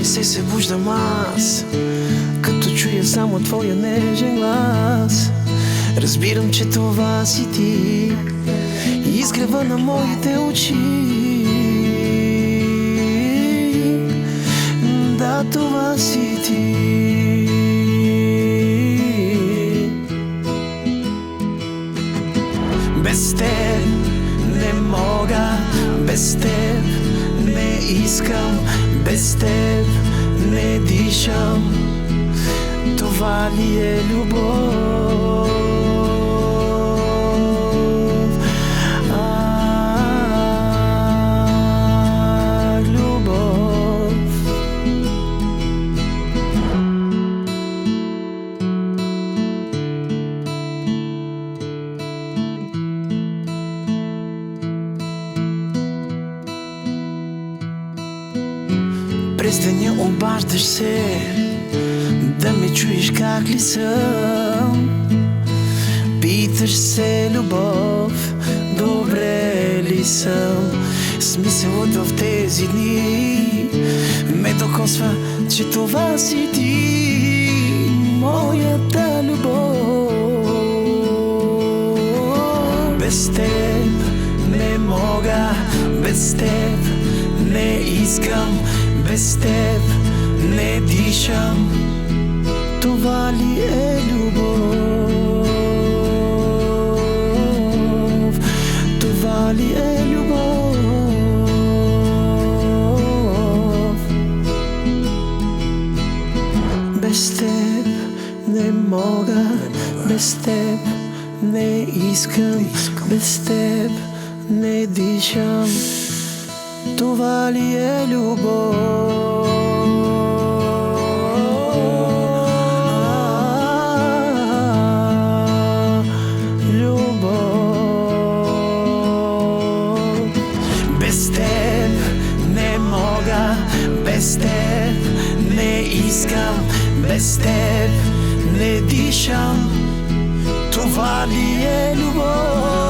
се събуждам аз, като чуя само твоя нежен глас. Разбирам, че това си ти, изгрева на моите очи. Да, това си ти. Без теб не мога, без теб не искам, без теб не дишам. Това ли е любов? Любов. През деня обаждаш се да ме чуеш как ли съм. Питаш се, любов, добре ли съм? Смисълът в тези дни ме докосва, че това си ти, моята любов. Без теб не мога, без теб не искам, без теб не дишам. Това ли е любов? Това ли е любов? Без теб не мога, без теб не искам, без теб не дишам. Това ли е любов? Без теб не мога, без теб не искам, без теб не дишам. Това ли е любов?